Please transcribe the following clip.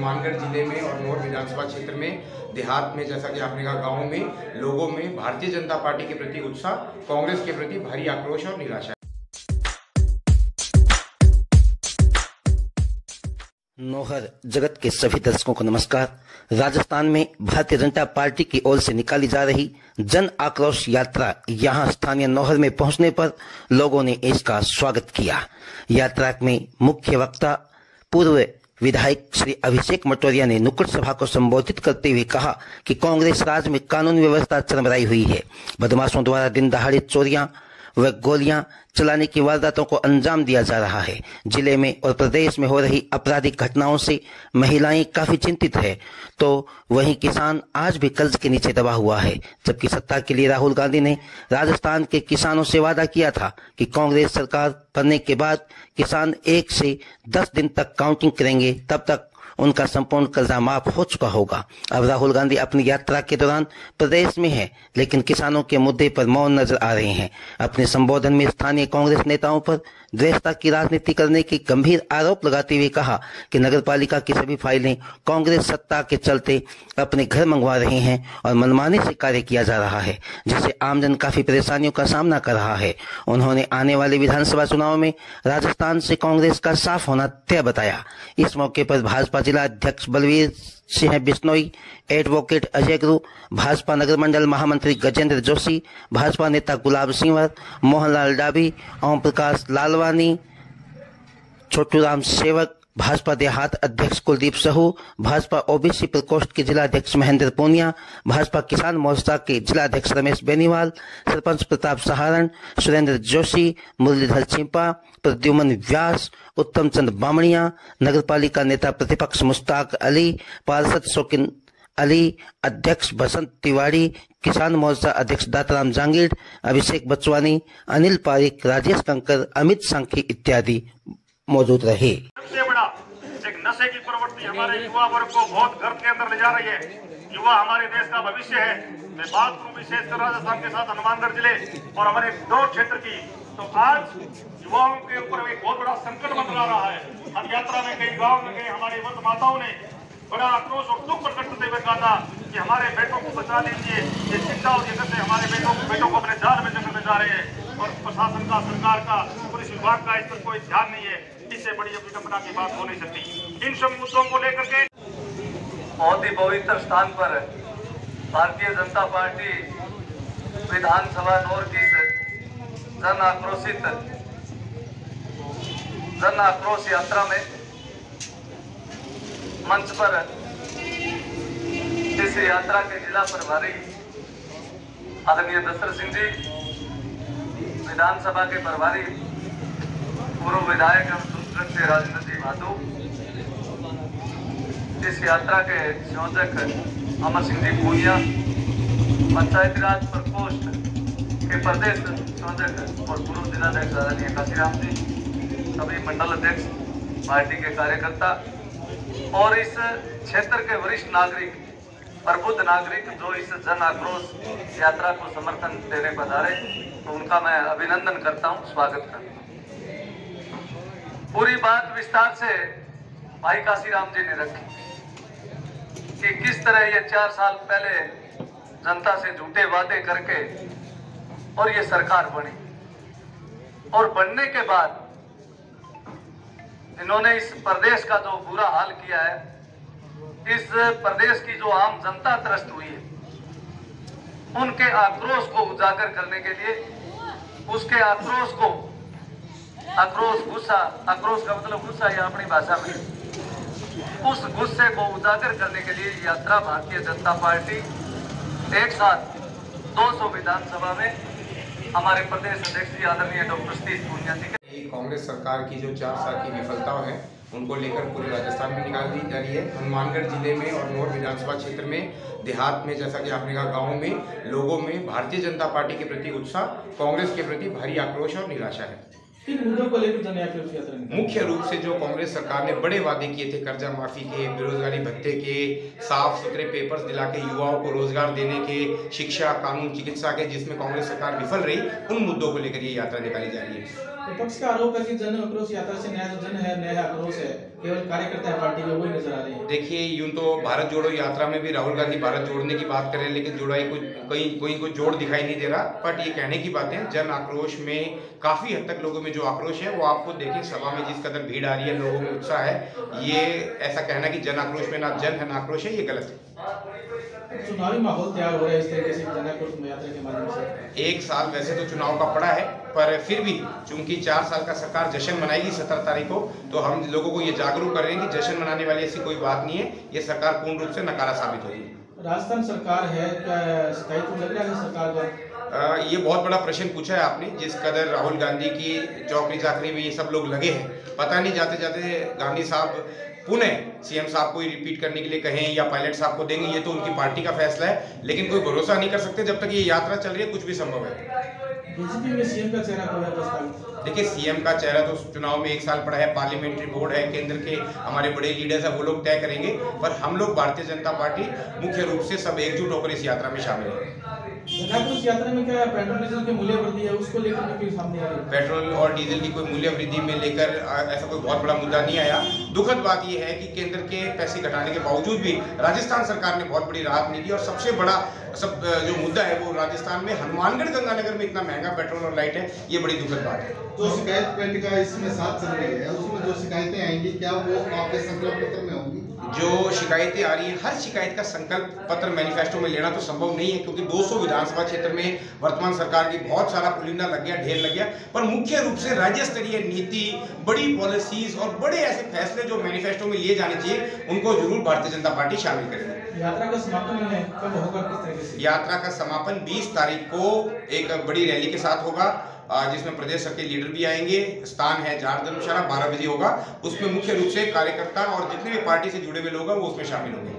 हनुमानगढ़ जिले में और नौर विधानसभा क्षेत्र में देहात में, जैसा कि आपने कहा, गाँव में लोगों में भारतीय जनता पार्टी के प्रति उत्साह, कांग्रेस के प्रति भारी आक्रोश और निराशा। नौहर जगत के सभी दर्शकों को नमस्कार। राजस्थान में भारतीय जनता पार्टी की ओर से निकाली जा रही जन आक्रोश यात्रा यहां स्थानीय नौहर में पहुंचने पर लोगों ने इसका स्वागत किया। यात्रा में मुख्य वक्ता पूर्व विधायक श्री अभिषेक मटोरिया ने नुक्कड़ सभा को संबोधित करते हुए कहा कि कांग्रेस राज में कानून व्यवस्था चरमराई हुई है। बदमाशों द्वारा दिन दहाड़े चोरियां व गोलियां चलाने की वारदातों को अंजाम दिया जा रहा है। जिले में और प्रदेश में हो रही आपराधिक घटनाओं से महिलाएं काफी चिंतित है, तो वहीं किसान आज भी कर्ज के नीचे दबा हुआ है। जबकि सत्ता के लिए राहुल गांधी ने राजस्थान के किसानों से वादा किया था कि कांग्रेस सरकार बनने के बाद किसान 1 से 10 दिन तक काउंटिंग करेंगे, तब तक उनका संपूर्ण कर्जा माफ हो चुका होगा। अब राहुल गांधी अपनी यात्रा के दौरान प्रदेश में हैं, लेकिन किसानों के मुद्दे पर मौन नजर आ रहे हैं। अपने संबोधन में स्थानीय कांग्रेस नेताओं पर द्वेषता की राजनीति करने की गंभीर आरोप लगाते हुए कहा कि नगरपालिका की सभी फाइलें कांग्रेस सत्ता के चलते अपने घर मंगवा रहे हैं और मनमाने से कार्य किया जा रहा है, जिससे आमजन काफी परेशानियों का सामना कर रहा है। उन्होंने आने वाले विधानसभा चुनाव में राजस्थान से कांग्रेस का साफ होना तय बताया। इस मौके पर भाजपा जिला अध्यक्ष बलवीर सिंह बिश्नोई, एडवोकेट अजय गुरु, भाजपा नगर मंडल महामंत्री गजेंद्र जोशी, भाजपा नेता गुलाब सिंह, मोहनलाल डाबी, ओम प्रकाश लालवानी, छोटूराम सेवक, भाजपा देहात अध्यक्ष कुलदीप साहू, भाजपा ओबीसी प्रकोष्ठ के जिला अध्यक्ष महेंद्र पूनिया, भाजपा किसान मोर्चा के जिला अध्यक्ष रमेश बेनीवाल, सरपंच प्रताप सहारण, सुरेंद्र जोशी, मुरलीधर चिंपा, प्रद्युमन व्यास, उत्तम चंद बामणिया, नगरपालिका नेता प्रतिपक्ष मुश्ताक अली, पार्षद शौकीन अली, अध्यक्ष बसंत तिवारी, किसान मोर्चा अध्यक्ष दाताराम जांगीड़, अभिषेक बचवानी, अनिल पारिक, राजेश कंकर, अमित सांखी इत्यादि मौजूद रहे। सबसे बड़ा एक नशे की प्रवृत्ति हमारे युवा वर्ग को बहुत गर्त के अंदर ले जा रही है। युवा हमारे देश का भविष्य है। मैं बात करूं विशेषकर राजस्थान के साथ हनुमानगढ़ जिले और हमारे दौड़ क्षेत्र की, तो आज युवाओं के ऊपर एक बहुत बड़ा संकट मंडरा रहा है। हम यात्रा में कई गाँव में गए, हमारे वृद्ध माताओं ने बड़ा आक्रोश और दुख प्रकट करते हुए कहा था कि हमारे बेटों को बचा लीजिए, ये शिक्षा और जगत से हमारे बेटों को अपने जाल में जकड़ने जा रहे हैं और प्रशासन का, सरकार का, पुलिस विभाग का इस पर कोई ध्यान नहीं है। इससे बड़ी विडंबना की बात हो नहीं सकती। इन सब मुद्दों को लेकर के बहुत ही पवित्र स्थान पर भारतीय जनता पार्टी विधानसभा नौर की जन आक्रोश यात्रा में मंच पर इस यात्रा के जिला प्रभारी आदरणीय दशरथ सिंह जी, विधानसभा के प्रभारी पूर्व विधायक एवं से राजेंद्र जी माधो, इस यात्रा के संयोजक अमर सिंह जी पूनिया, पंचायती राज प्रकोष्ठ के प्रदेश संयोजक और पूर्व जिलाध्यक्ष आदरणीय काशीराम जी, सभी मंडल अध्यक्ष, पार्टी के कार्यकर्ता और इस क्षेत्र के वरिष्ठ नागरिक, प्रबुद्ध नागरिक जो इस जन आक्रोश यात्रा को समर्थन देने पधारे, तो उनका मैं अभिनंदन करता हूं, स्वागत करता हूं। पूरी बात विस्तार से भाई काशीराम जी ने रखी कि किस तरह ये 4 साल पहले जनता से झूठे वादे करके और ये सरकार बनी, और बनने के बाद इन्होंने इस प्रदेश का जो बुरा हाल किया है, इस प्रदेश की जो आम जनता त्रस्त हुई है, उनके आक्रोश को उजागर करने के लिए, उसके आक्रोश का मतलब गुस्सा या अपनी भाषा में, उस गुस्से को उजागर करने के लिए यात्रा भारतीय जनता पार्टी एक साथ 200 विधानसभा में हमारे प्रदेश अध्यक्ष जी आदरणीय डॉक्टर सतीश पूनिया जी के कांग्रेस सरकार की जो 4 साल की विफलताएं हैं, उनको लेकर पूरे राजस्थान में निकाल दी जा रही है। हनुमानगढ़ जिले में और नौर विधानसभा क्षेत्र में देहात में, जैसा कि आपने कहा, गाँव में लोगों में भारतीय जनता पार्टी के प्रति उत्साह, कांग्रेस के प्रति भारी आक्रोश और निराशा है। मुख्य रूप से जो कांग्रेस सरकार ने बड़े वादे किए थे, कर्जा माफी के, बेरोजगारी भत्ते के, साफ सुथरे पेपर्स दिला के युवाओं को रोजगार देने के, शिक्षा, कानून, चिकित्सा के, जिसमें कांग्रेस सरकार विफल रही, उन मुद्दों को लेकर ये यात्रा निकाली जा रही है। विपक्ष का आरोप है कि जन आक्रोश यात्रा से नया जो जन है, नया आक्रोश है, केवल कार्यकर्ता है पार्टी के, वही नजर आ रहे हैं। देखिए, यूं तो भारत जोड़ो यात्रा में भी राहुल गांधी भारत जोड़ने की बात कर रहे हैं, लेकिन जोड़ाई कोई जोड़ दिखाई नहीं दे रहा। बट ये कहने की बातें, जन आक्रोश में काफी हद तक लोगों में जो आक्रोश है वो आपको देखें, सभा में जिस कदर भीड़ आ रही है, लोगों में उत्साह है, ये ऐसा कहना कि जन आक्रोश में ना जन है ना आक्रोश है, ये गलत है। चुनावी माहौल तैयार हो रहा है इस तरीके से जन आक्रोश यात्रा के माध्यम से। एक साल वैसे तो चुनाव का पड़ा है, पर फिर भी चूंकि 4 साल का सरकार जश्न मनाएगी 17 तारीख को, तो हम लोगों को ये जागरूक कर रहे हैं कि जश्न मनाने वाली ऐसी कोई बात नहीं है। ये सरकार पूर्ण रूप से नकारा साबित होगी। राजस्थान सरकार है, क्या स्थायित्व लग रहा है सरकार का? ये बहुत बड़ा प्रश्न पूछा है आपने। जिस कदर राहुल गांधी की चौकरी चाकरी में ये सब लोग लगे हैं, पता नहीं जाते जाते गांधी साहब पुनः सीएम साहब को ही रिपीट करने के लिए कहें या पायलट साहब को देंगे, ये तो उनकी पार्टी का फैसला है, लेकिन कोई भरोसा नहीं कर सकते। जब तक ये यात्रा चल रही है, कुछ भी संभव है। बीजेपी में सीएम का चेहरा कौन है प्रस्तावित? देखिए, सीएम का चेहरा तो चुनाव में 1 साल पड़ा है, पार्लियामेंट्री बोर्ड है, केंद्र के हमारे बड़े लीडर्स हैं, वो लोग तय करेंगे। पर हम लोग भारतीय जनता पार्टी मुख्य रूप से सब एकजुट होकर इस यात्रा में शामिल हैं। जन आक्रोश यात्रा में क्या पेट्रोल डीजल की मूल्य वृद्धि है, उसको लेकर भी सामने आ रही है? पेट्रोल और डीजल की कोई मूल्य वृद्धि में लेकर ऐसा कोई बहुत बड़ा मुद्दा नहीं आया। दुखद बात यह है कि केंद्र के पैसे घटाने के बावजूद भी राजस्थान सरकार ने बहुत बड़ी राहत नहीं दी, और सबसे बड़ा जो मुद्दा है वो राजस्थान में हनुमानगढ़ गंगानगर में इतना महंगा पेट्रोल और लाइट है, ये बड़ी दुखद बात है। जो शिकायत पेटिका इसमें साथ चल रही है, उसमें जो शिकायतें आएंगी, क्या वो आपके संकल्प पत्र में होंगी? जो शिकायतें आ रही है, हर शिकायत का संकल्प पत्र मैनिफेस्टो में लेना तो संभव नहीं है, क्योंकि 200 विधानसभा क्षेत्र में वर्तमान सरकार की बहुत सारा पुलिंदा लग गया, ढेर लग गया। पर मुख्य रूप से राज्य स्तरीय नीति, बड़ी पॉलिसीज और बड़े ऐसे फैसले जो मैनिफेस्टो में लिए जाने चाहिए, उनको जरूर भारतीय जनता पार्टी शामिल करेगी। यात्रा का समापन कब होगा, किस तरीके से? यात्रा का समापन 20 तारीख को एक बड़ी रैली के साथ होगा, जिसमें प्रदेश के लीडर भी आएंगे। स्थान है जाट धर्मशाला, 12 बजे होगा। उसमें मुख्य रूप से कार्यकर्ता और जितने भी पार्टी से जुड़े हुए लोग हैं वो उसमें शामिल होंगे।